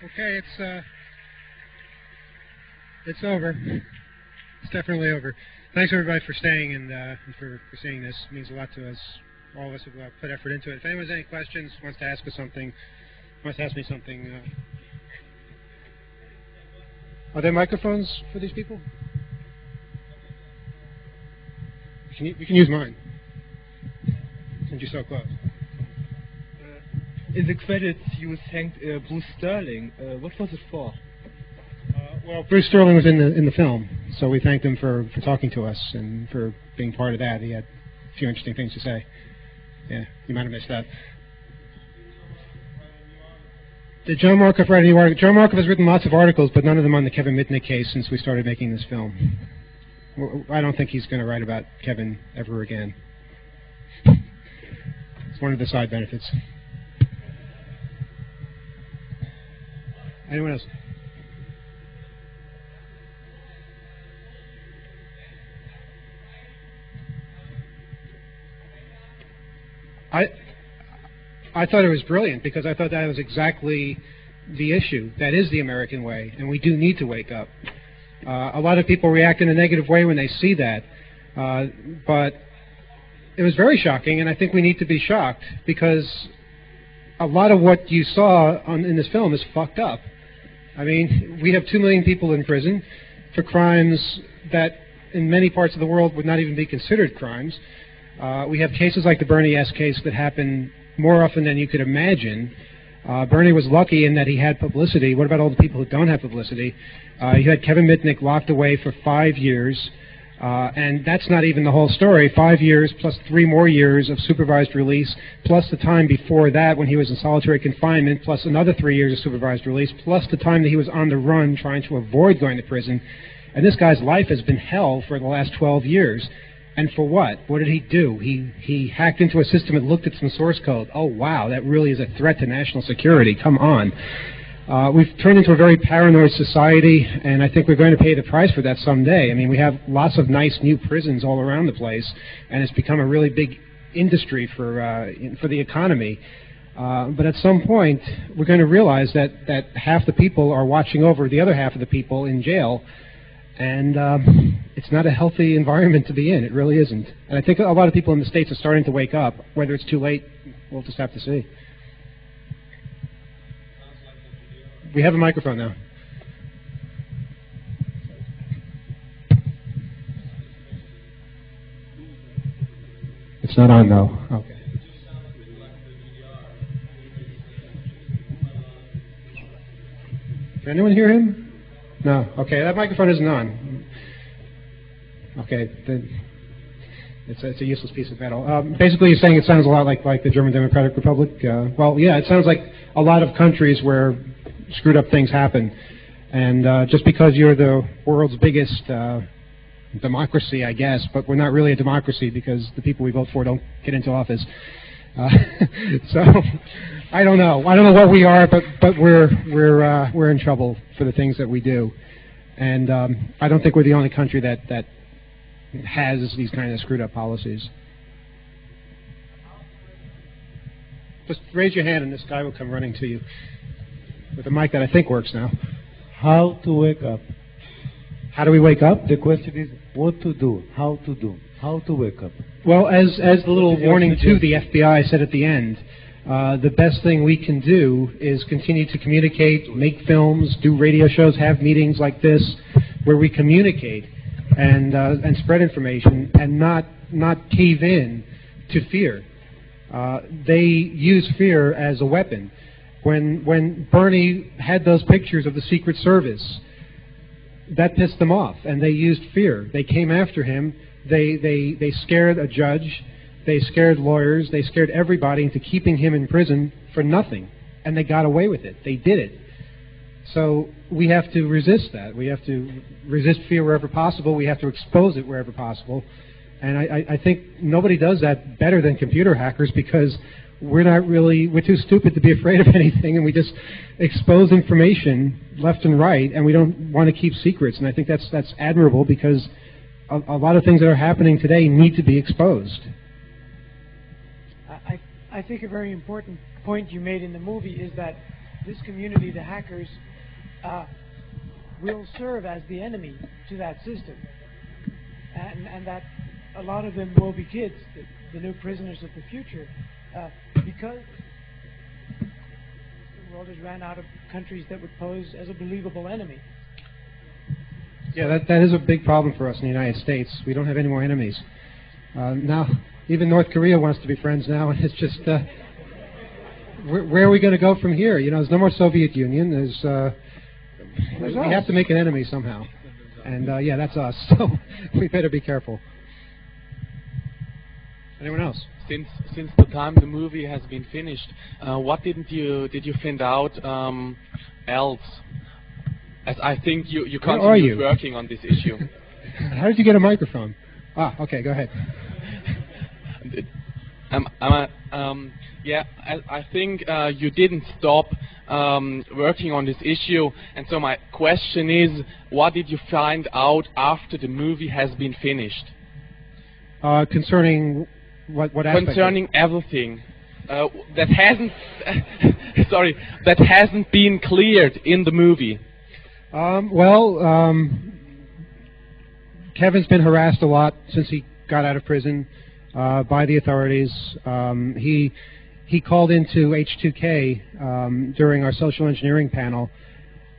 Okay, it's over. It's definitely over. Thanks everybody for staying and for seeing this. It means a lot to us. All of us have put effort into it. If anyone has any questions, wants to ask us something, wants to ask me something. Are there microphones for these people? You can use mine, since you're so close. In the credits, you thanked Bruce Sterling. What was it for? Well, Bruce Sterling was in the film, so we thanked him for talking to us and for being part of that. He had a few interesting things to say. Yeah, you might have missed that. Did John Markoff write any articles? John Markoff has written lots of articles, but none of them on the Kevin Mitnick case since we started making this film. I don't think he's going to write about Kevin ever again. It's one of the side benefits. Anyone else? I thought it was brilliant because I thought that was exactly the issue. That is the American way, and we do need to wake up. A lot of people react in a negative way when they see that, but it was very shocking, and I think we need to be shocked because a lot of what you saw in this film is fucked up. I mean, we have 2 million people in prison for crimes that in many parts of the world would not even be considered crimes. We have cases like the Bernie S. case that happen more often than you could imagine. Bernie was lucky in that he had publicity. What about all the people who don't have publicity? You had Kevin Mitnick locked away for 5 years, and that's not even the whole story. 5 years plus 3 more years of supervised release, plus the time before that when he was in solitary confinement, plus another 3 years of supervised release, plus the time that he was on the run trying to avoid going to prison. And this guy's life has been hell for the last 12 years. And for what? What did he do? He hacked into a system and looked at some source code. Oh, wow, that really is a threat to national security. Come on. We've turned into a very paranoid society, and I think we're going to pay the price for that someday. I mean, we have lots of nice new prisons all around the place, and it's become a really big industry for the economy. But at some point, we're going to realize that half the people are watching over the other half of the people in jail, and it's not a healthy environment to be in. It really isn't. And I think a lot of people in the States are starting to wake up. Whether it's too late, we'll just have to see. We have a microphone now. It's not on, though. Okay. Can anyone hear him? No. Okay, that microphone isn't on. Okay, it's a useless piece of metal. Basically, he's saying it sounds a lot like the German Democratic Republic. Well, yeah, it sounds like a lot of countries where screwed up things happen. And just because you're the world's biggest democracy, I guess, but we're not really a democracy because the people we vote for don't get into office. So I don't know. I don't know what we are, but we're in trouble for the things that we do. And I don't think we're the only country that has these kind of screwed up policies. Just raise your hand and this guy will come running to you with a mic that I think works now. How to wake up? How do we wake up? The question is what to do, how to do, how to wake up. Well, as the little warning to the FBI said at the end, the best thing we can do is continue to communicate, make films, do radio shows, have meetings like this where we communicate and spread information and not cave in to fear. They use fear as a weapon. When Bernie had those pictures of the Secret Service, that pissed them off, and they used fear. They came after him. They scared a judge. They scared lawyers. They scared everybody into keeping him in prison for nothing, and they got away with it. They did it. So we have to resist that. We have to resist fear wherever possible. We have to expose it wherever possible. And I think nobody does that better than computer hackers because we're too stupid to be afraid of anything, and we just expose information left and right, and we don't want to keep secrets. And I think that's admirable because a lot of things that are happening today need to be exposed. I think a very important point you made in the movie is that this community, the hackers, will serve as the enemy to that system, and that a lot of them will be kids, the new prisoners of the future, because the world has ran out of countries that would pose as a believable enemy. Yeah, that is a big problem for us in the United States. We don't have any more enemies. Now, even North Korea wants to be friends now, and it's just, where are we going to go from here? You know, there's no more Soviet Union. We have to make an enemy somehow. And, yeah, that's us. So we better be careful. Anyone else? Since the time the movie has been finished, what did you find out else? As I think you continue working on this issue. How did you get a microphone? Ah, okay, go ahead. Yeah, I think you didn't stop working on this issue, and so my question is, what did you find out after the movie has been finished? Concerning what aspect? Concerning everything that hasn't that hasn't been cleared in the movie. Kevin's been harassed a lot since he got out of prison by the authorities. He called into H2K during our social engineering panel,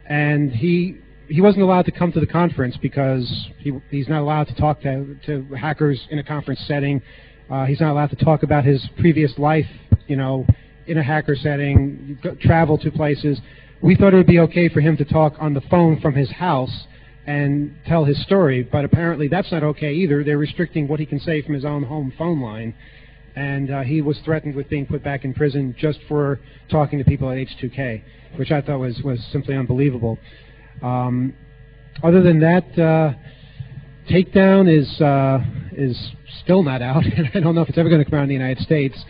and he wasn't allowed to come to the conference because he's not allowed to talk to hackers in a conference setting. He's not allowed to talk about his previous life, you know, in a hacker setting, travel to places. We thought it would be okay for him to talk on the phone from his house and tell his story, but apparently that's not okay either. They're restricting what he can say from his own home phone line, and he was threatened with being put back in prison just for talking to people at H2K, which I thought was simply unbelievable. Other than that, Takedown is still not out, and I don't know if it's ever going to come out in the United States.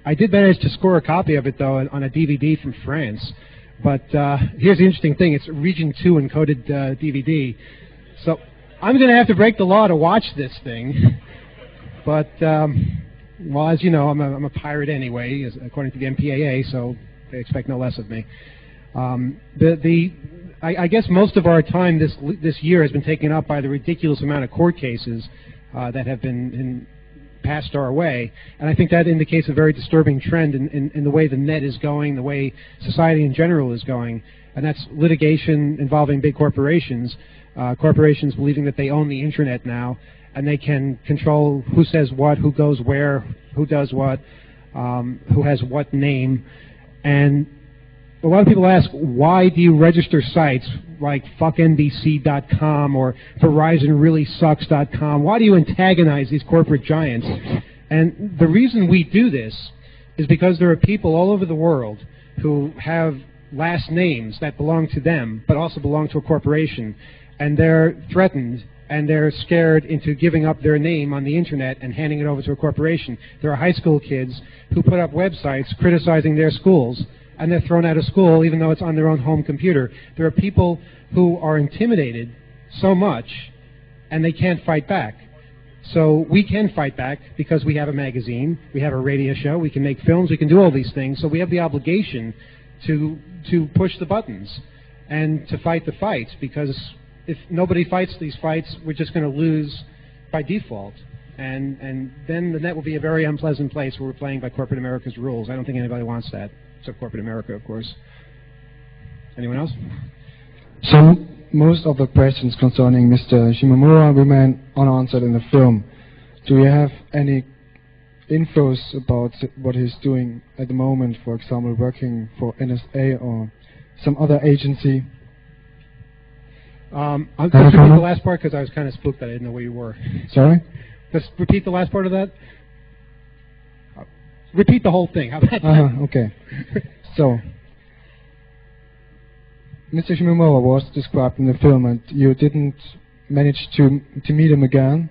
I did manage to score a copy of it, though, on a DVD from France. But here's the interesting thing. It's Region 2 encoded DVD. So I'm going to have to break the law to watch this thing. But, well, as you know, I'm a pirate anyway, according to the MPAA, so they expect no less of me. I guess most of our time this year has been taken up by the ridiculous amount of court cases that have been passed our way, and I think that indicates a very disturbing trend in the way the net is going, the way society in general is going, and that's litigation involving big corporations, corporations believing that they own the internet now, and they can control who says what, who goes where, who does what, who has what name. And a lot of people ask, why do you register sites like fuckNBC.com or VerizonReallySucks.com? Why do you antagonize these corporate giants? And the reason we do this is because there are people all over the world who have last names that belong to them, but also belong to a corporation, and they're threatened and they're scared into giving up their name on the internet and handing it over to a corporation. There are high school kids who put up websites criticizing their schools, and they're thrown out of school even though it's on their own home computer. There are people who are intimidated so much and they can't fight back. So we can fight back because we have a magazine, we have a radio show, we can make films, we can do all these things. So we have the obligation to push the buttons and to fight the fights, because if nobody fights these fights, we're just going to lose by default. And then the net will be a very unpleasant place where we're playing by corporate America's rules. I don't think anybody wants that. Except corporate America, of course. Anyone else? So most of the questions concerning Mr. Shimomura remain unanswered in the film. Do you have any infos about what he's doing at the moment, for example, working for NSA or some other agency? I'll just repeat the last part because I was kind of spooked that I didn't know where you were. Sorry? Just repeat the last part of that. Repeat the whole thing. How about that? Okay. So, Mr. Shimomura was described in the film, and you didn't manage to meet him again.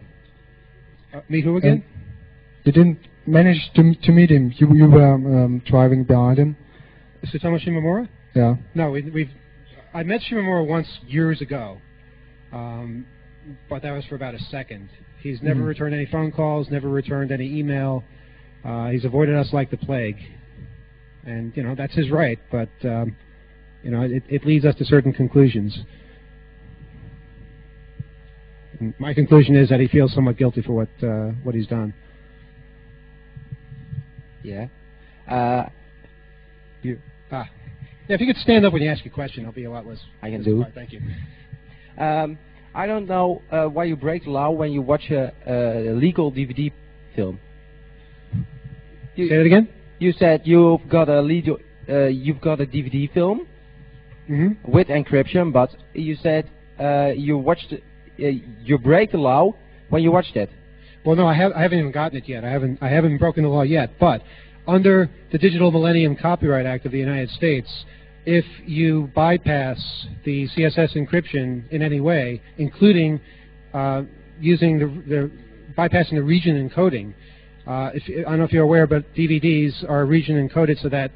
Meet who again? You didn't manage to meet him. You were driving behind him. Tsutomu Shimomura? Yeah. No, I met Shimomura once years ago, but that was for about a second. He's never returned any phone calls, never returned any email. He's avoided us like the plague. And, you know, that's his right, but, you know, it leads us to certain conclusions. And my conclusion is that he feels somewhat guilty for what he's done. Yeah. Yeah, if you could stand up when you ask a question, I'll be a lot less. I can do. Thank you. I don't know why you break the law when you watch a legal DVD film. Say that again? You said you've got a DVD film with encryption, but you said you break the law when you watched it. Well, no, I haven't even gotten it yet. I haven't broken the law yet. But under the Digital Millennium Copyright Act of the United States, if you bypass the CSS encryption in any way, including using bypassing the region encoding, I don't know if you're aware, but DVDs are region encoded so that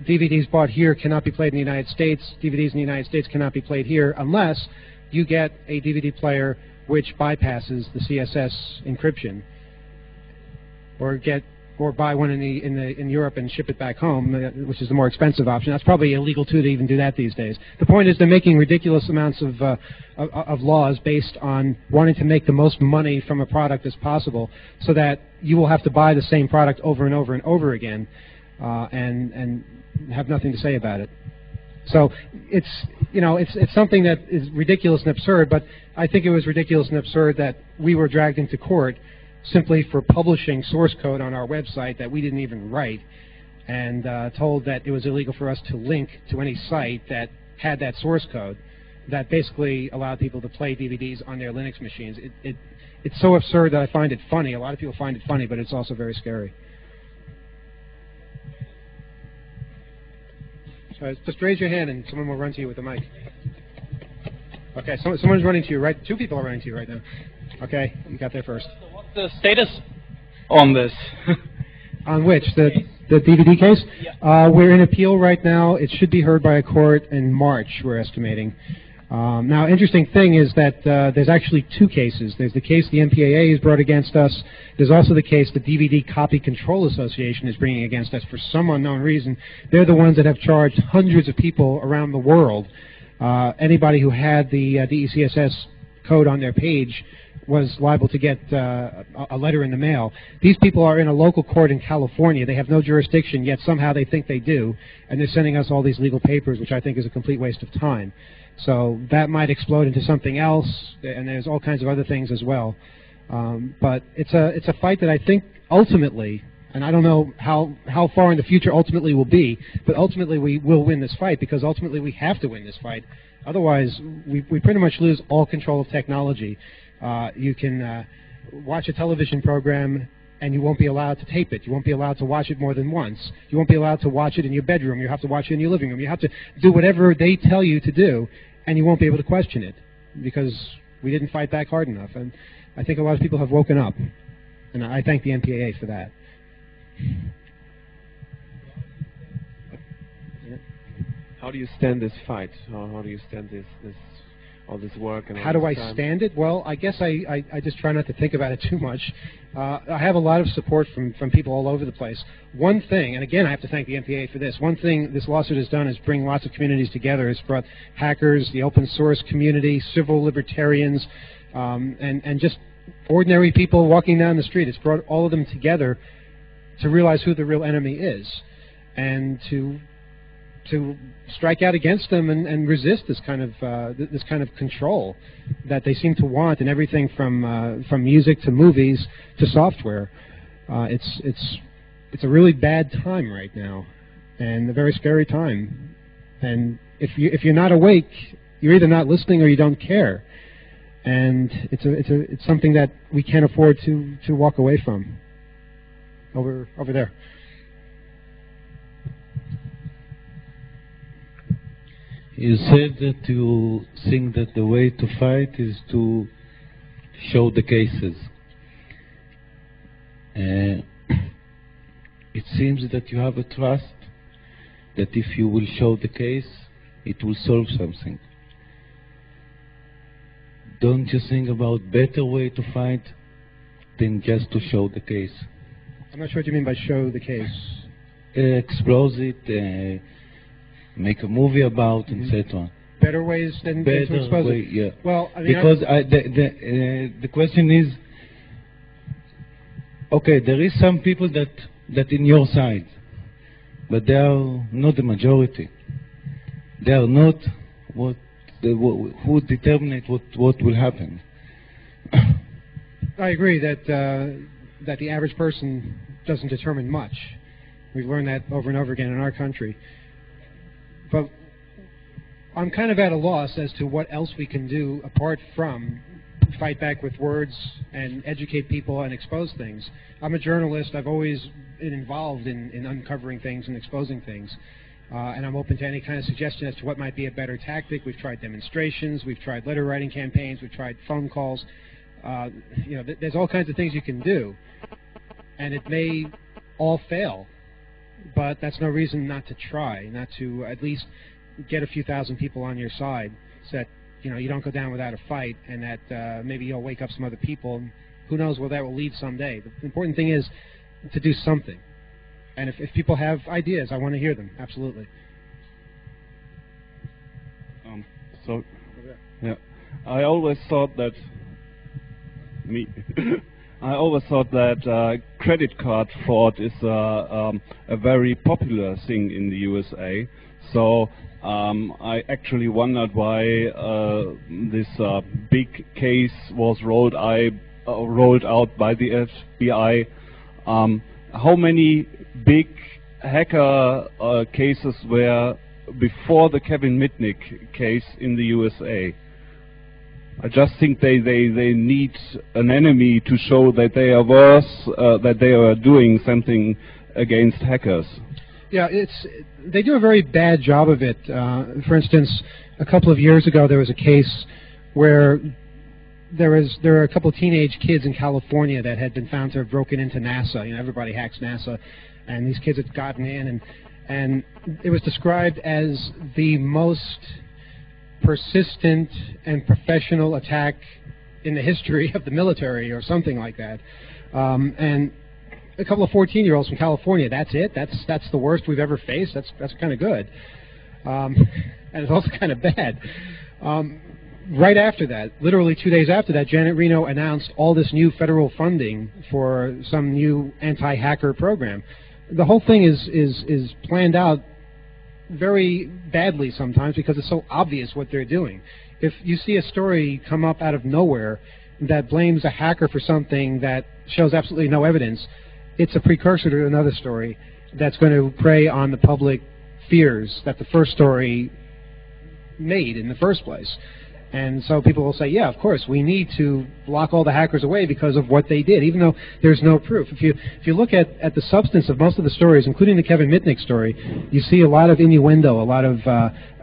DVDs bought here cannot be played in the United States. DVDs in the United States cannot be played here unless you get a DVD player which bypasses the CSS encryption, or buy one in Europe and ship it back home, which is the more expensive option. That's probably illegal too to even do that these days. The point is they're making ridiculous amounts of laws based on wanting to make the most money from a product as possible, so that you will have to buy the same product over and over and over again, and have nothing to say about it. So it's something that is ridiculous and absurd. But I think it was ridiculous and absurd that we were dragged into court simply for publishing source code on our website that we didn't even write, and told that it was illegal for us to link to any site that had that source code that basically allowed people to play DVDs on their Linux machines. It's so absurd that I find it funny. A lot of people find it funny, but it's also very scary. So just raise your hand and someone will run to you with the mic. Okay, someone's running to you, right? Two people are running to you right now. Okay, you got there first. So what's the status on this? On which? The DVD case? Yeah. We're in appeal right now. It should be heard by a court in March, we're estimating. Now, interesting thing is that there's actually two cases. There's the case the MPAA has brought against us. There's also the case the DVD Copy Control Association is bringing against us for some unknown reason. They're the ones that have charged hundreds of people around the world. Anybody who had the DECSS code on their page was liable to get a letter in the mail. These people are in a local court in California. They have no jurisdiction, yet somehow they think they do, and they're sending us all these legal papers, which I think is a complete waste of time. So that might explode into something else, and there's all kinds of other things as well. But it's a fight that I think ultimately, and I don't know how far in the future ultimately will be, but ultimately we will win this fight, because ultimately we have to win this fight. Otherwise, we pretty much lose all control of technology. You can watch a television program and you won't be allowed to tape it. You won't be allowed to watch it more than once. You won't be allowed to watch it in your bedroom. You have to watch it in your living room. You have to do whatever they tell you to do, and you won't be able to question it because we didn't fight back hard enough. And I think a lot of people have woken up, and I thank the MPAA for that. How do you stand this fight? How do you stand all this work? And how do I stand it? Well, I guess I just try not to think about it too much. I have a lot of support from people all over the place. One thing, and again I have to thank the MPAA for this, one thing this lawsuit has done is bring lots of communities together. It's brought hackers, the open source community, civil libertarians, and just ordinary people walking down the street. It's brought all of them together to realize who the real enemy is, and to strike out against them and resist this kind of control that they seem to want in everything from music to movies to software. It's a really bad time right now, and a very scary time. And if you're not awake, you're either not listening or you don't care. And it's something that we can't afford to walk away from. Over there. You said that you think that the way to fight is to show the cases. It seems that you have a trust that if you will show the case, it will solve something. Don't you think about better way to fight than just to show the case? I'm not sure what you mean by show the case. explore it, make a movie about, etc. Better ways than to expose it. Yeah. Well, I mean, because the question is, okay, there is some people that in your side, but they are not the majority. They are not who determine what will happen. I agree that the average person doesn't determine much. We've learned that over and over again in our country. But I'm kind of at a loss as to what else we can do apart from fight back with words and educate people and expose things. I'm a journalist. I've always been involved in uncovering things and exposing things. And I'm open to any kind of suggestion as to what might be a better tactic. We've tried demonstrations. We've tried letter writing campaigns. We've tried phone calls. There's all kinds of things you can do. And it may all fail. But that's no reason not to try, not to at least get a few thousand people on your side so that you don't go down without a fight, and that maybe you'll wake up some other people. And who knows where that will lead someday. The important thing is to do something. And if people have ideas, I want to hear them. Absolutely. Yeah, I always thought that credit card fraud is a very popular thing in the USA. So I actually wondered why this big case was rolled out by the FBI. How many big hacker cases were before the Kevin Mitnick case in the USA? I just think they need an enemy to show that they are worse, that they are doing something against hackers. Yeah, they do a very bad job of it. For instance, a couple of years ago there was a case where there were a couple of teenage kids in California that had been found to have broken into NASA. Everybody hacks NASA, and these kids had gotten in, and it was described as the most persistent and professional attack in the history of the military, or something like that. And a couple of 14-year-olds from California. That's it. That's the worst we've ever faced. That's kind of good, and it's also kind of bad. Right after that, literally 2 days after that, Janet Reno announced all this new federal funding for some new anti-hacker program. The whole thing is planned out very badly sometimes because it's so obvious what they're doing. If you see a story come up out of nowhere that blames a hacker for something that shows absolutely no evidence, it's a precursor to another story that's going to prey on the public fears that the first story made in the first place. And so people will say, yeah, of course, we need to lock all the hackers away because of what they did, even though there's no proof. If you look at the substance of most of the stories, including the Kevin Mitnick story, you see a lot of innuendo, a lot of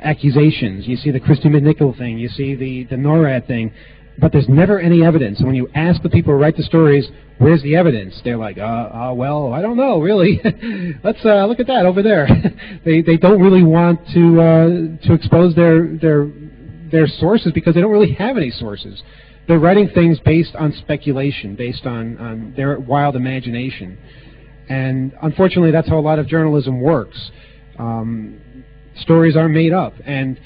accusations. You see the Christy McNichol thing. You see the NORAD thing. But there's never any evidence. And when you ask the people who write the stories, where's the evidence? They're like, well, I don't know, really. Let's look at that over there. They don't really want to expose their sources because they don't really have any sources. They're writing things based on speculation, based on their wild imagination. And unfortunately, that's how a lot of journalism works. Stories are made up. And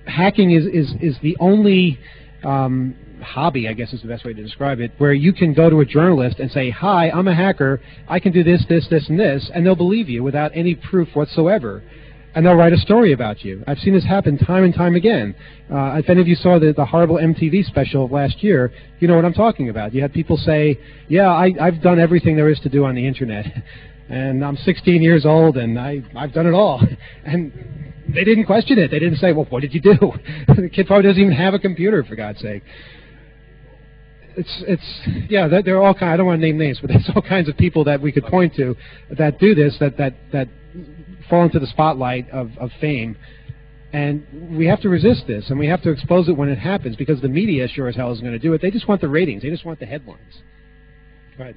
hacking is the only hobby, I guess is the best way to describe it, where you can go to a journalist and say, hi, I'm a hacker, I can do this, this, this, and this, and they'll believe you without any proof whatsoever. And they'll write a story about you. I've seen this happen time and time again. If any of you saw the horrible MTV special of last year, you know what I'm talking about. You had people say, yeah, I've done everything there is to do on the Internet. And I'm 16 years old, and I've done it all. And they didn't question it. They didn't say, well, what did you do? The kid probably doesn't even have a computer, for God's sake. Yeah, there are all kinds, I don't want to name names, but there's all kinds of people that we could point to that do this, that fall into the spotlight of fame. And we have to resist this, and we have to expose it when it happens, because the media sure as hell isn't going to do it. They just want the ratings. They just want the headlines. Go ahead.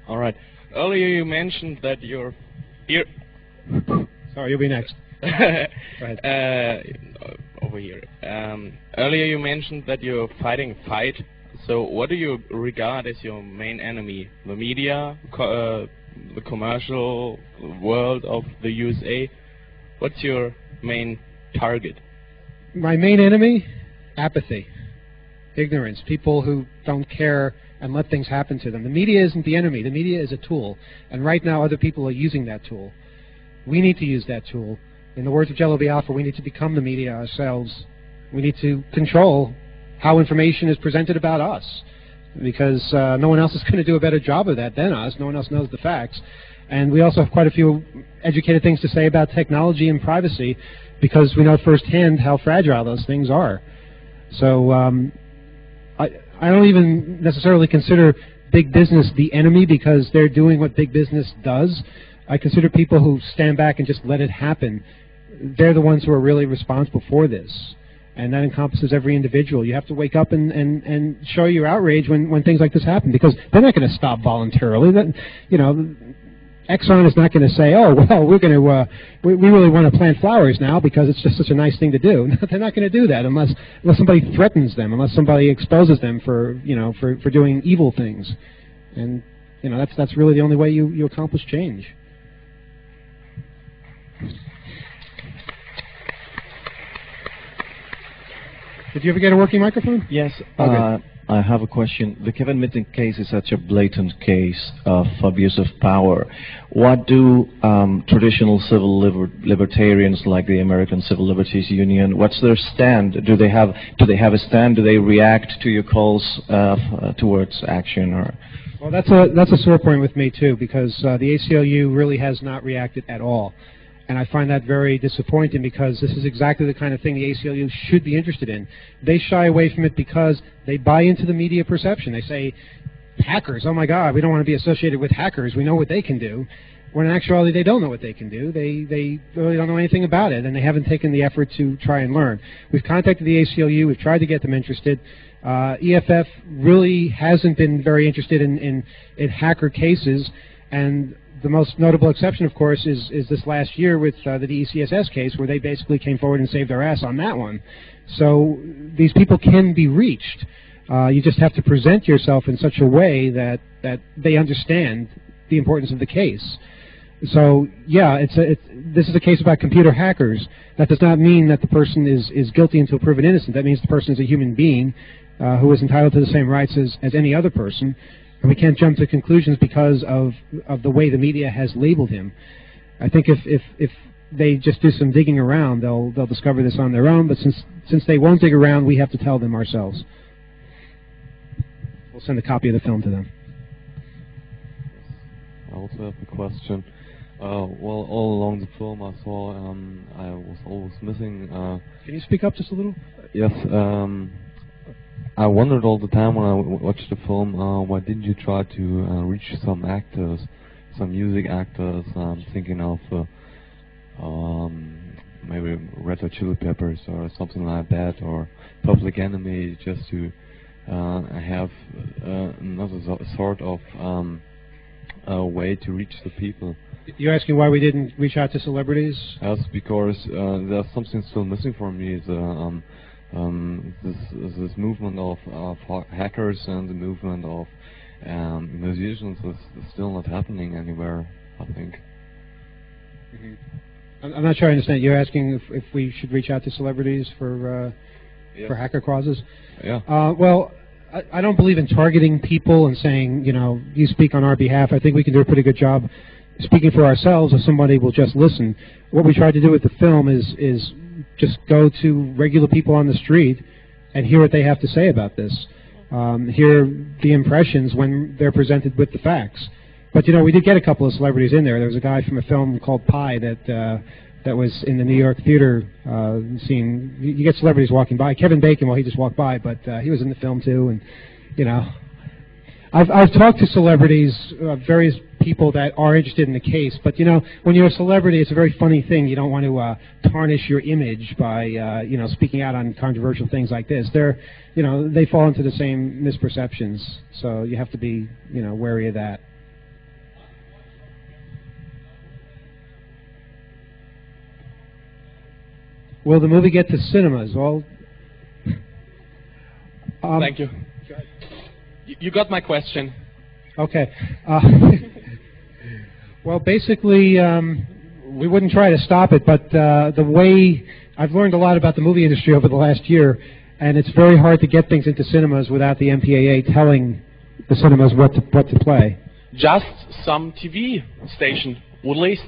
All right. Earlier you mentioned that your ear... Sorry, you'll be next. Over here. Earlier you mentioned that you're fighting a fight. So what do you regard as your main enemy? The media, the commercial world of the USA? What's your main target? My main enemy? Apathy. Ignorance. People who don't care and let things happen to them. The media isn't the enemy. The media is a tool. And right now other people are using that tool. We need to use that tool. In the words of Jello Biafra, we need to become the media ourselves. We need to control how information is presented about us, because no one else is going to do a better job of that than us. No one else knows the facts. And we also have quite a few educated things to say about technology and privacy, because we know firsthand how fragile those things are. So I don't even necessarily consider big business the enemy, because they're doing what big business does. I consider people who stand back and just let it happen, they're the ones who are really responsible for this. And that encompasses every individual. You have to wake up and show your outrage when things like this happen, because they're not going to stop voluntarily. That, Exxon is not going to say, "Oh, well, we're going to we really want to plant flowers now because it's just such a nice thing to do." They're not going to do that unless somebody threatens them, unless somebody exposes them for for doing evil things. And that's really the only way you accomplish change. Did you ever get a working microphone? Yes. I have a question. The Kevin Mitnick case is such a blatant case of abuse of power. What do traditional civil libertarians like the American Civil Liberties Union, what's their stand? Do they have a stand? Do they react to your calls towards action? Or? Well, that's a sore point with me too, because the ACLU really has not reacted at all. And I find that very disappointing, because this is exactly the kind of thing the ACLU should be interested in. They shy away from it because they buy into the media perception. They say, hackers, oh my God, we don't want to be associated with hackers. We know what they can do. When in actuality, they don't know what they can do. They really don't know anything about it, and they haven't taken the effort to try and learn. We've contacted the ACLU. We've tried to get them interested. EFF really hasn't been very interested in hacker cases, and the most notable exception, of course, is this last year with the DECSS case, where they basically came forward and saved their ass on that one. So these people can be reached. You just have to present yourself in such a way that they understand the importance of the case. So yeah, this is a case about computer hackers. That does not mean that the person is guilty until proven innocent. That means the person is a human being who is entitled to the same rights as any other person. And we can't jump to conclusions because of the way the media has labeled him. I think if they just do some digging around, they'll discover this on their own. But since they won't dig around, we have to tell them ourselves. We'll send a copy of the film to them. I also have a question. Well, all along the film I saw I was always missing. Can you speak up just a little? Yes. I wondered all the time when I watched the film, why didn't you try to reach some actors, some music actors? I'm thinking of maybe Red Hot Chili Peppers or something like that, or Public Enemy, just to have another sort of way to reach the people. You're asking why we didn't reach out to celebrities? Yes, because there's something still missing for me. This movement of hackers and the movement of musicians is still not happening anywhere, I think. Mm-hmm. I'm not sure I understand. You're asking if we should reach out to celebrities for hacker causes? Yeah. Well, I don't believe in targeting people and saying, you speak on our behalf. I think we can do a pretty good job speaking for ourselves if somebody will just listen. What we tried to do with the film is just go to regular people on the street and hear what they have to say about this. Hear the impressions when they're presented with the facts. But we did get a couple of celebrities in there. There was a guy from a film called Pi that was in the New York theater scene. You get celebrities walking by. Kevin Bacon, well, he just walked by, but he was in the film too. And I've talked to celebrities, various people that are interested in the case, but when you're a celebrity, it's a very funny thing. You don't want to tarnish your image by speaking out on controversial things like this. They fall into the same misperceptions, so you have to be wary of that. will the movie get to cinemas? Well, thank you. You got my question. Okay. Well, basically, we wouldn't try to stop it, but the way I've learned a lot about the movie industry over the last year, and it's very hard to get things into cinemas without the MPAA telling the cinemas what to play. Just some TV station, at least.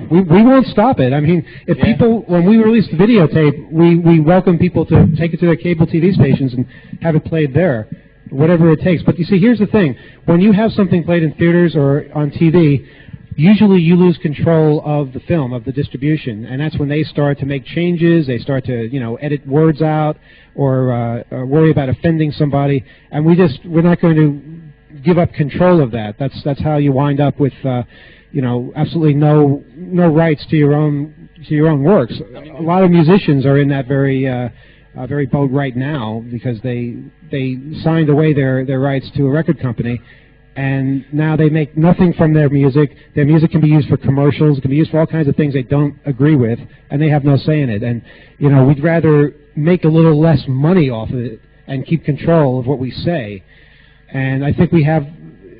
We won't stop it. I mean, if people, when we release the videotape, we welcome people to take it to their cable TV stations and have it played there, whatever it takes. But you see, here's the thing. When you have something played in theaters or on TV, usually you lose control of the film, of the distribution, and that's when they start to make changes, they start to, edit words out or worry about offending somebody, and we're not going to give up control of that. That's how you wind up with absolutely no rights to your own works. A lot of musicians are in that very boat right now because they signed away their rights to a record company, and now they make nothing from their music. Their music can be used for commercials, it can be used for all kinds of things they don't agree with, and they have no say in it. And we'd rather make a little less money off of it and keep control of what we say. And I think we have,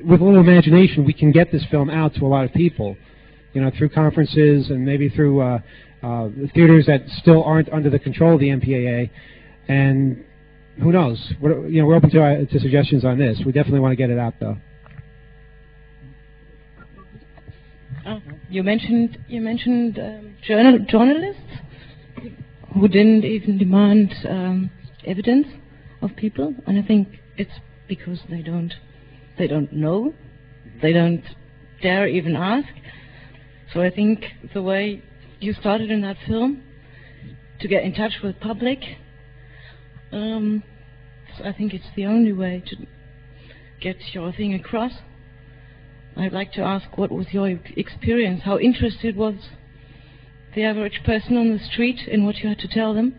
with a little imagination, we can get this film out to a lot of people, through conferences and maybe through theaters that still aren't under the control of the MPAA. And who knows? We're open to suggestions on this. We definitely want to get it out, though. You mentioned journalists who didn't even demand evidence of people, and I think it's because they don't know, they don't dare even ask. So I think the way you started in that film to get in touch with public, so I think it's the only way to get your thing across. I'd like to ask, what was your experience? How interested was the average person on the street in what you had to tell them?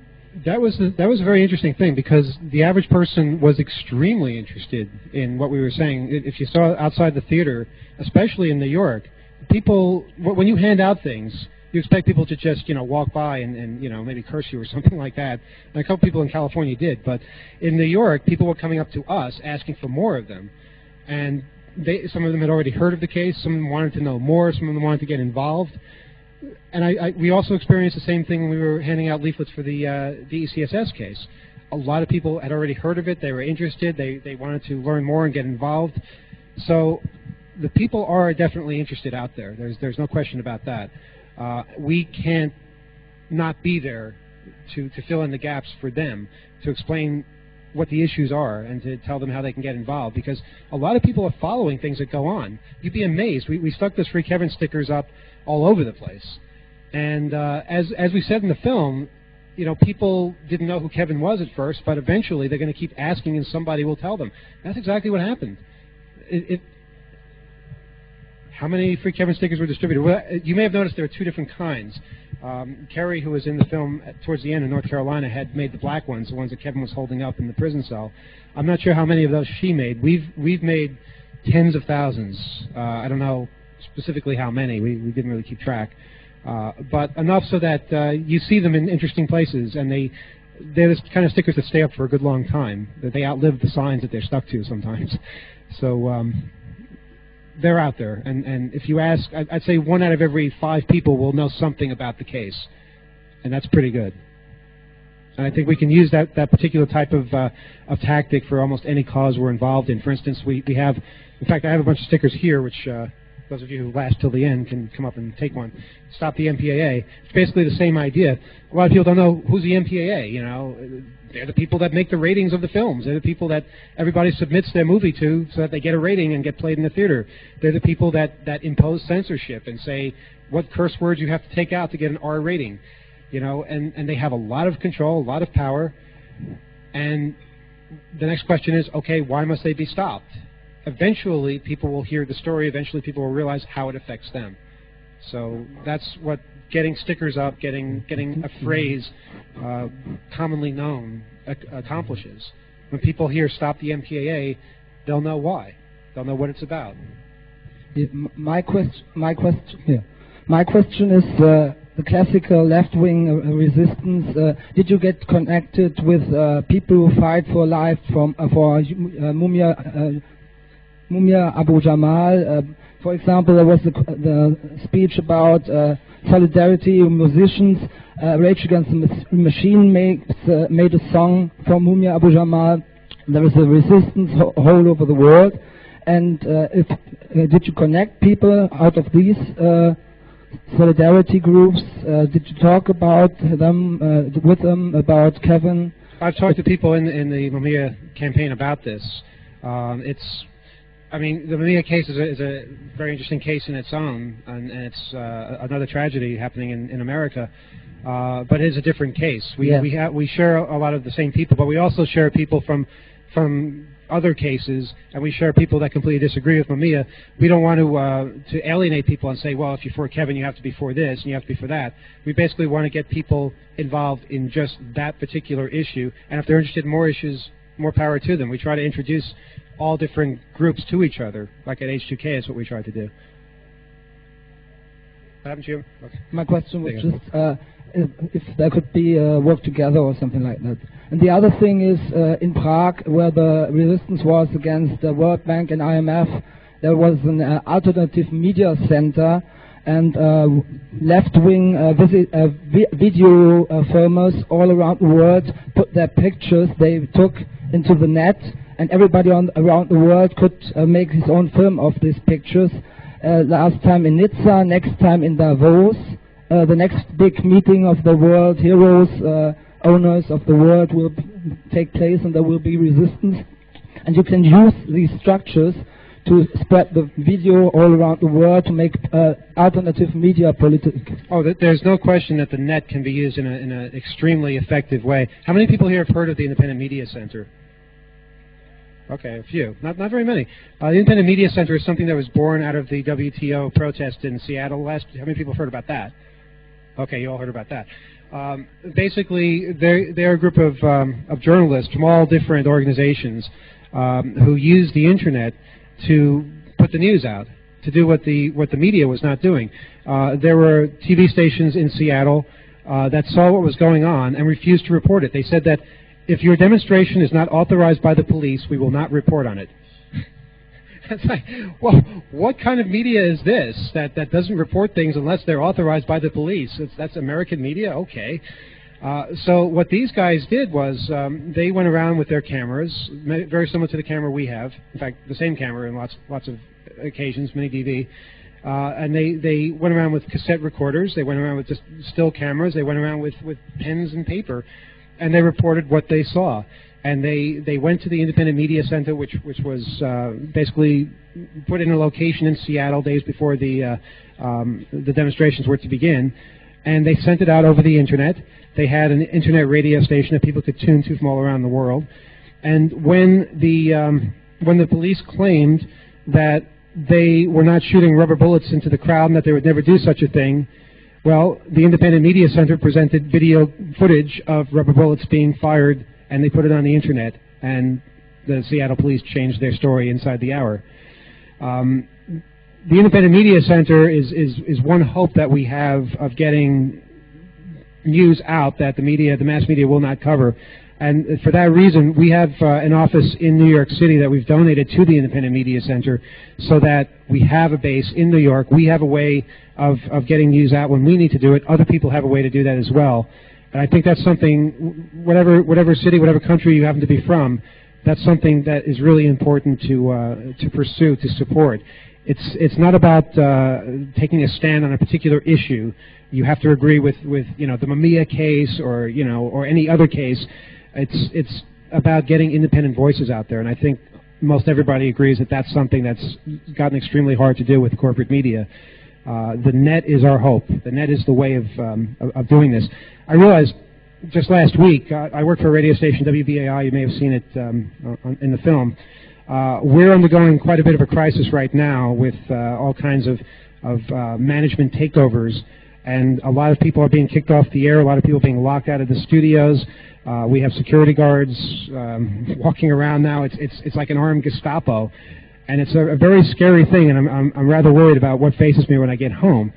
That was a very interesting thing, because the average person was extremely interested in what we were saying. If you saw outside the theater, especially in New York, people, when you hand out things, you expect people to just walk by and maybe curse you or something like that. And a couple people in California did, but in New York, people were coming up to us asking for more of them, and some of them had already heard of the case, some of them wanted to know more, some of them wanted to get involved. And we also experienced the same thing when we were handing out leaflets for the ECSS case. A lot of people had already heard of it, they were interested, they wanted to learn more and get involved. So the people are definitely interested out there. There's no question about that. We can't not be there to fill in the gaps for them, to explain what the issues are and to tell them how they can get involved, because a lot of people are following things that go on. You'd be amazed. We stuck those Free Kevin stickers up all over the place. And as we said in the film, people didn't know who Kevin was at first, but eventually they're going to keep asking and somebody will tell them. That's exactly what happened. How many Free Kevin stickers were distributed? Well, you may have noticed there are two different kinds. Kerry, who was in the film towards the end in North Carolina, had made the black ones, the ones that Kevin was holding up in the prison cell. I'm not sure how many of those she made. We've made tens of thousands. I don't know specifically how many. We didn't really keep track. But enough so that you see them in interesting places, and they're the kind of stickers that stay up for a good long time. That they outlive the signs that they're stuck to sometimes. So they're out there, and if you ask, I'd say 1 out of every 5 people will know something about the case, and that's pretty good. And I think we can use that particular type of tactic for almost any cause we're involved in. For instance, we have, in fact, I have a bunch of stickers here, which those of you who last till the end can come up and take one. Stop the MPAA. It's basically the same idea. A lot of people don't know who's the MPAA. They're the people that make the ratings of the films. They're the people that everybody submits their movie to so that they get a rating and get played in the theater. They're the people that impose censorship and say what curse words you have to take out to get an R rating. And they have a lot of control, a lot of power. And the next question is, okay, why must they be stopped? Eventually, people will hear the story. Eventually, people will realize how it affects them. So that's what getting stickers up, getting a phrase commonly known accomplishes. When people hear "Stop the MPAA," they'll know why. They'll know what it's about. My question is, the classical left-wing resistance. Did you get connected with people who fight for life for Mumia Abu Jamal? For example, there was the speech about solidarity with musicians. Rage Against the Machine made a song for Mumia Abu Jamal. There is a resistance all over the world. And did you connect people out of these solidarity groups? Did you talk about them with them, about Kevin? I've talked to people in the Mumia campaign about this. I mean, the Mumia case is a very interesting case in its own, and it's another tragedy happening in America. But it is a different case. We share a lot of the same people, but we also share people from other cases, and we share people that completely disagree with Mumia. We don't want to alienate people and say, well, if you're for Kevin, you have to be for this, and you have to be for that. We basically want to get people involved in just that particular issue, and if they're interested in more issues, more power to them. We try to introduce all different groups to each other, like at H2K is what we try to do. What happened to you? Okay. My question was just if there could be work together or something like that. And the other thing is in Prague, where the resistance was against the World Bank and IMF, there was an alternative media center, and left-wing video filmers all around the world put their pictures they took into the net, and everybody around the world could make his own film of these pictures. Last time in Nizza, next time in Davos. The next big meeting of the world heroes, owners of the world will take place, and there will be resistance. And you can use these structures to spread the video all around the world to make alternative media political. Oh, there's no question that the net can be used in an extremely effective way. How many people here have heard of the Independent Media Center? Okay, a few. Not very many. The Independent Media Center is something that was born out of the WTO protest in Seattle last. How many people have heard about that? Okay, you all heard about that. Basically, they're a group of journalists from all different organizations who use the internet to put the news out, to do what the media was not doing. There were TV stations in Seattle that saw what was going on and refused to report it. They said that if your demonstration is not authorized by the police, we will not report on it. It's like, well, what kind of media is this that doesn't report things unless they're authorized by the police? That's American media? Okay. So what these guys did was they went around with their cameras, very similar to the camera we have. In fact, the same camera in lots of occasions, mini DV. And they went around with cassette recorders. They went around with just still cameras. They went around with pens and paper, and they reported what they saw. And they went to the Independent Media Center, which was basically put in a location in Seattle days before the demonstrations were to begin, and they sent it out over the internet. They had an internet radio station that people could tune to from all around the world. And when the police claimed that they were not shooting rubber bullets into the crowd and that they would never do such a thing, well, the Independent Media Center presented video footage of rubber bullets being fired, and they put it on the internet, and the Seattle police changed their story inside the hour. The Independent Media Center is one hope that we have of getting news out that the mass media will not cover. And for that reason, we have an office in New York City that we've donated to the Independent Media Center so that we have a base in New York. We have a way of getting news out when we need to do it. Other people have a way to do that as well. And I think that's something, whatever city, whatever country you happen to be from, that's something that is really important to pursue, to support. It's not about taking a stand on a particular issue. You have to agree with the Mumia case or any other case. It's about getting independent voices out there, and I think most everybody agrees that that's something that's gotten extremely hard to do with corporate media. The net is our hope. The net is the way of doing this. I realized just last week, I work for a radio station, WBAI, you may have seen it in the film. We're undergoing quite a bit of a crisis right now with all kinds of management takeovers, and a lot of people are being kicked off the air, a lot of people being locked out of the studios. We have security guards walking around now. It's like an armed Gestapo. And it's a very scary thing, and I'm rather worried about what faces me when I get home.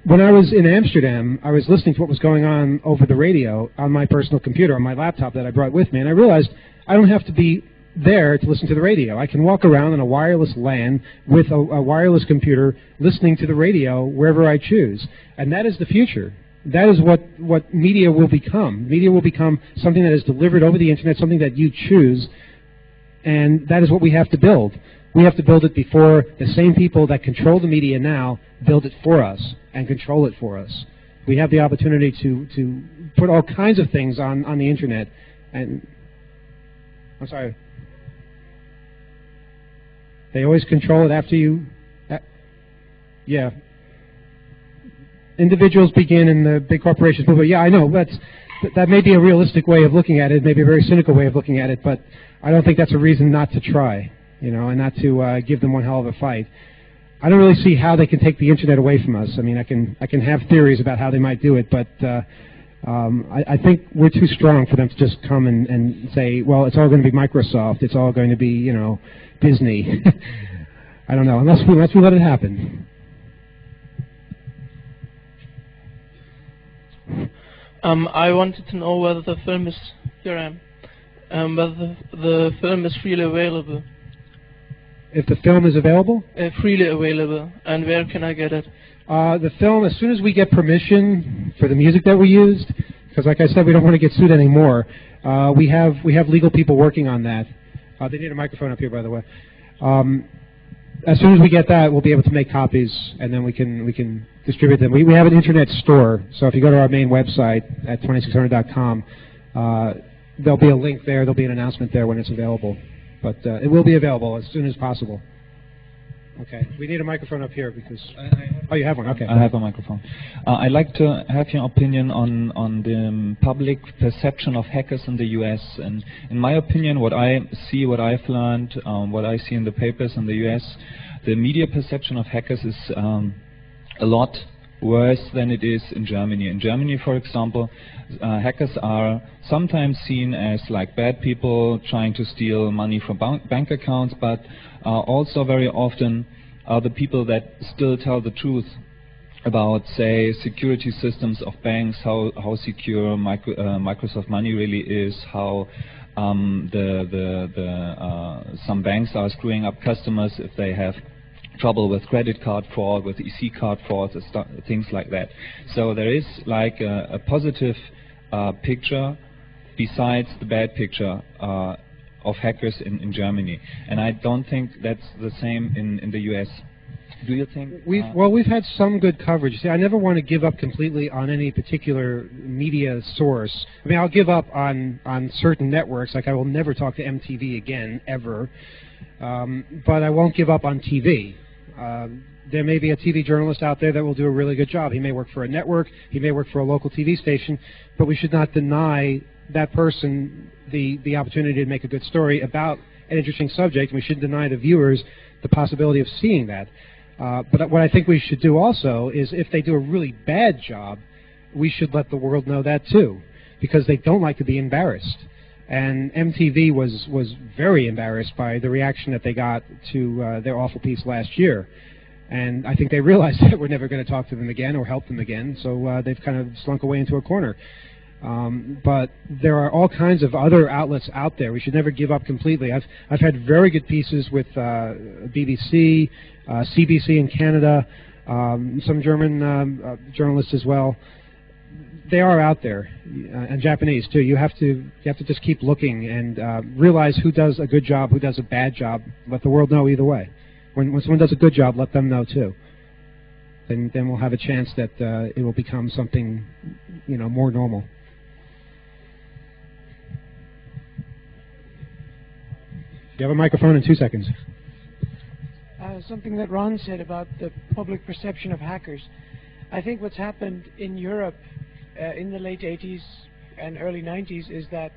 when I was in Amsterdam, I was listening to what was going on over the radio on my personal computer, on my laptop that I brought with me, and I realized I don't have to be there to listen to the radio. I can walk around in a wireless LAN with a wireless computer listening to the radio wherever I choose. And that is the future. That is what media will become. Media will become something that is delivered over the internet, something that you choose, and that is what we have to build. We have to build it before the same people that control the media now build it for us and control it for us. We have the opportunity to put all kinds of things on the internet. And I'm sorry. They always control it after you. Yeah. Individuals begin and the big corporations move. Yeah, I know. That may be a realistic way of looking at it. Maybe a very cynical way of looking at it. But I don't think that's a reason not to try, and not to give them one hell of a fight. I don't really see how they can take the internet away from us. I mean, I can have theories about how they might do it, but I think we're too strong for them to just come and say, well, it's all going to be Microsoft. It's all going to be, Disney. I don't know, unless we let it happen. I wanted to know whether the film is whether the film is freely available. If the film is available? Freely available, and where can I get it? The film, as soon as we get permission for the music that we used, because like I said, we don't want to get sued anymore. We have legal people working on that. They need a microphone up here, by the way. As soon as we get that, we'll be able to make copies, and then we can distribute them. We have an internet store, so if you go to our main website at 2600.com, there'll be a link there. There'll be an announcement there when it's available. But it will be available as soon as possible. Okay. We need a microphone up here because... Oh, you have one. Okay. I have a microphone. I'd like to have your opinion on the public perception of hackers in the U.S. And in my opinion, what I see, what I've learned, what I see in the papers in the U.S., the media perception of hackers is a lot worse than it is in Germany. In Germany, for example, hackers are sometimes seen as like bad people trying to steal money from bank accounts, but also very often are the people that still tell the truth about, say, security systems of banks, how secure Microsoft Money really is, how some banks are screwing up customers if they have trouble with credit card fraud, with EC card fraud, things like that. So there is like a positive picture besides the bad picture of hackers in Germany, and I don't think that's the same in the US. Do you think? We've had some good coverage. See, I never want to give up completely on any particular media source. I mean, I'll give up on certain networks, like I will never talk to MTV again, ever. But I won't give up on TV. There may be a TV journalist out there that will do a really good job. He may work for a network, he may work for a local TV station, but we should not deny that person the opportunity to make a good story about an interesting subject, and we shouldn't deny the viewers the possibility of seeing that. But what I think we should do also is, if they do a really bad job, we should let the world know that too, because they don't like to be embarrassed. And MTV was very embarrassed by the reaction that they got to their awful piece last year. And I think they realized that we're never going to talk to them again or help them again, so they've kind of slunk away into a corner. But there are all kinds of other outlets out there. We should never give up completely. I've had very good pieces with BBC, CBC in Canada, some German journalists as well. They are out there, and Japanese too. You have to just keep looking and realize who does a good job, who does a bad job. Let the world know either way. When someone does a good job, let them know too. Then we'll have a chance that it will become something, more normal. You have a microphone in 2 seconds. Something that Ron said about the public perception of hackers. I think what's happened in Europe in the late 80s and early 90s is that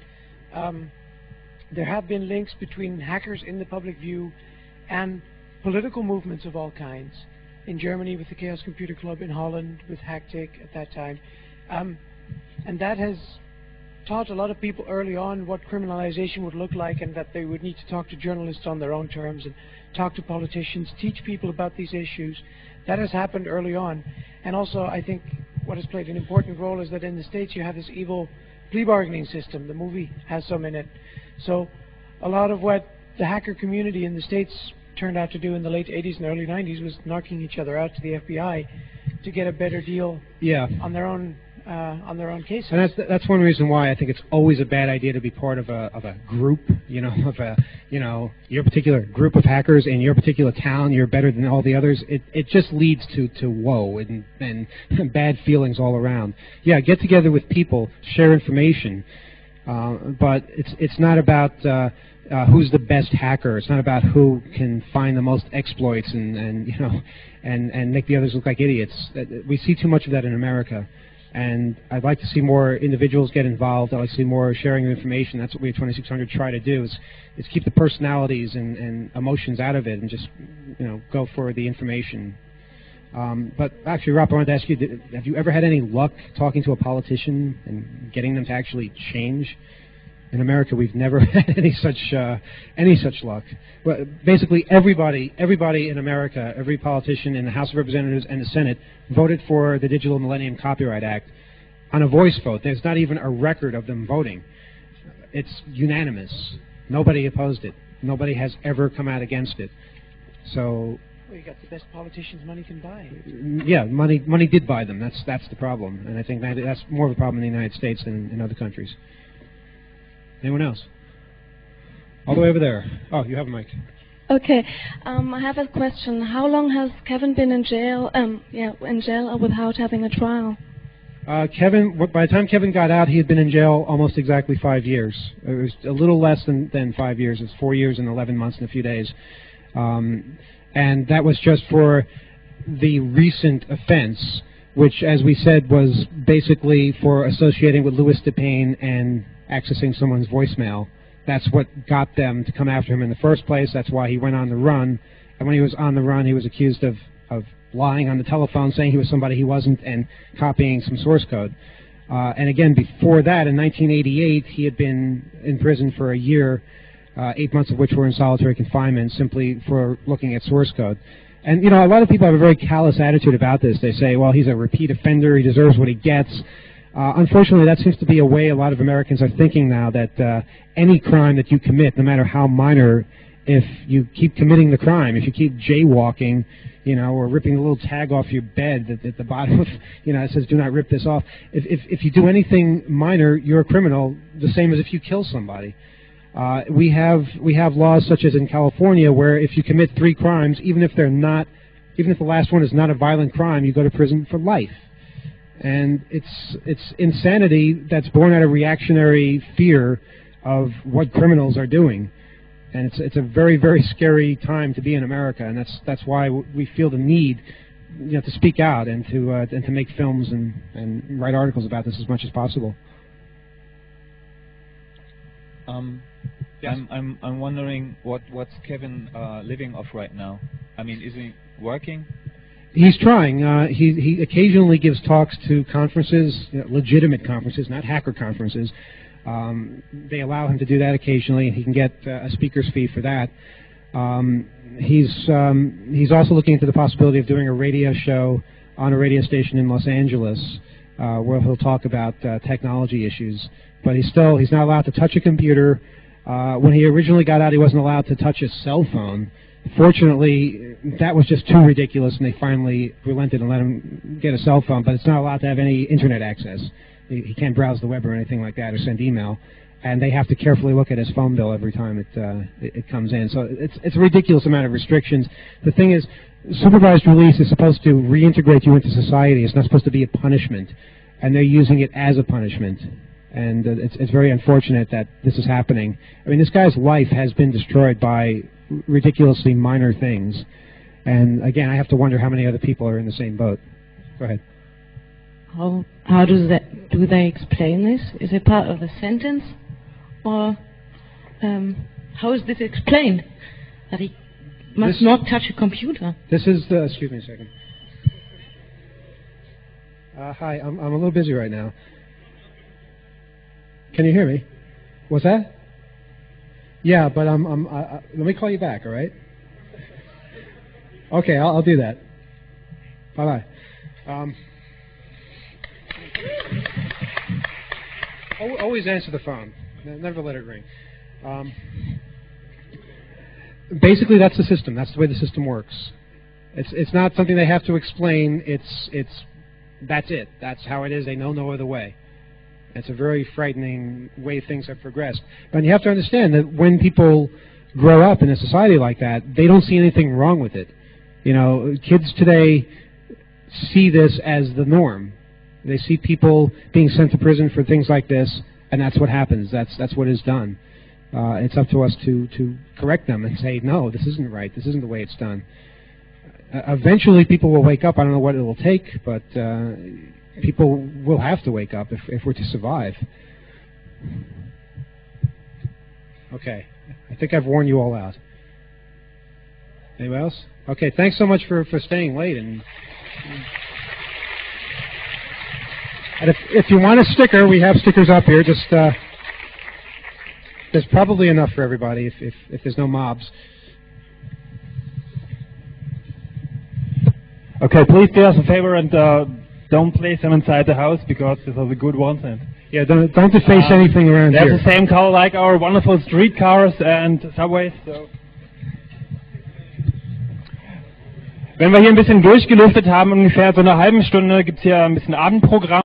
there have been links between hackers in the public view and political movements of all kinds. In Germany with the Chaos Computer Club, in Holland with Hacktick at that time. And that has taught a lot of people early on what criminalization would look like, and that they would need to talk to journalists on their own terms and talk to politicians, teach people about these issues. That has happened early on. And also, I think what has played an important role is that in the States you have this evil plea bargaining system. The movie has some in it. So a lot of what the hacker community in the States turned out to do in the late 80s and early 90s was knocking each other out to the FBI to get a better deal on their own cases. And that's one reason why I think it's always a bad idea to be part of a group, your particular group of hackers in your particular town. You're better than all the others. It just leads to woe and bad feelings all around. Yeah, get together with people, share information, but it's not about who's the best hacker. It's not about who can find the most exploits and make the others look like idiots. We see too much of that in America. And I'd like to see more individuals get involved. I'd like to see more sharing of information. That's what we at 2600 try to do, is keep the personalities and emotions out of it and just go for the information. But actually, Rob, I wanted to ask you, have you ever had any luck talking to a politician and getting them to actually change? In America, we've never had any such luck. Well, basically, everybody in America, every politician in the House of Representatives and the Senate voted for the Digital Millennium Copyright Act on a voice vote. There's not even a record of them voting. It's unanimous. Nobody opposed it. Nobody has ever come out against it. So. Well, you got the best politicians money can buy. Yeah, money did buy them. That's the problem, and I think that's more of a problem in the United States than in other countries. Anyone else? All the way over there. Oh, you have a mic. Okay. I have a question. How long has Kevin been in jail? In jail without having a trial? Kevin, by the time Kevin got out, he had been in jail almost exactly 5 years. It was a little less than 5 years. It was 4 years and 11 months and a few days. And that was just for the recent offense, which, as we said, was basically for associating with Louis DePayne and accessing someone's voicemail. That's what got them to come after him in the first place. That's why he went on the run. And when he was on the run, he was accused of lying on the telephone, saying he was somebody he wasn't, and copying some source code. And again, before that, in 1988, he had been in prison for a year, 8 months of which were in solitary confinement, simply for looking at source code. And, a lot of people have a very callous attitude about this. They say, well, he's a repeat offender, he deserves what he gets. Unfortunately, that seems to be a way a lot of Americans are thinking now, that any crime that you commit, no matter how minor, if you keep committing the crime, if you keep jaywalking, or ripping the little tag off your bed at the bottom of, it says, do not rip this off. If you do anything minor, you're a criminal, the same as if you kill somebody. We have laws such as in California where if you commit 3 crimes, even if the last one is not a violent crime, you go to prison for life. And it's insanity that's born out of reactionary fear of what criminals are doing. And it's a very, very scary time to be in America, and that's why we feel the need, to speak out and to make films and write articles about this as much as possible. Yes. I'm wondering what's Kevin living off right now? I mean, is he working? He's trying. He occasionally gives talks to conferences, legitimate conferences, not hacker conferences. They allow him to do that occasionally, and he can get a speaker's fee for that. He's also looking into the possibility of doing a radio show on a radio station in Los Angeles, where he'll talk about technology issues. But he's not allowed to touch a computer. When he originally got out, he wasn't allowed to touch a cell phone. Fortunately, that was just too ridiculous, and they finally relented and let him get a cell phone, but it's not allowed to have any internet access. He can't browse the web or anything like that or send email, and they have to carefully look at his phone bill every time it comes in. So it's a ridiculous amount of restrictions. The thing is, supervised release is supposed to reintegrate you into society. It's not supposed to be a punishment, and they're using it as a punishment. And it's very unfortunate that this is happening. I mean, this guy's life has been destroyed by ridiculously minor things. And again, I have to wonder how many other people are in the same boat. Go ahead. How do they explain this? Is it part of a sentence, or how is this explained? That he must not touch a computer. This is excuse me a second. Hi, I'm a little busy right now. Can you hear me? What's that? Yeah, but let me call you back, all right? Okay, I'll do that. Bye-bye. Always answer the phone. Never let it ring. Basically, that's the system. That's the way the system works. It's not something they have to explain. That's it. That's how it is. They know no other way. It's a very frightening way things have progressed. But you have to understand that when people grow up in a society like that, they don't see anything wrong with it. You know, kids today see this as the norm. They see people being sent to prison for things like this, and that's what happens. That's what is done. It's up to us to correct them and say, no, this isn't right. This isn't the way it's done. Eventually, people will wake up. I don't know what it will take, but people will have to wake up if we're to survive. Okay. I think I've worn you all out. Anybody else? Okay, thanks so much for staying late. And if you want a sticker, we have stickers up here. Just there's probably enough for everybody if there's no mobs. Okay, please do us a favor and don't place them inside the house because these are the good ones. And yeah, don't deface anything around here. They're the same color like our wonderful streetcars and subways. So. Wenn wir hier ein bisschen durchgelüftet haben, ungefähr so eine halbe Stunde, gibt es hier ein bisschen Abendprogramm.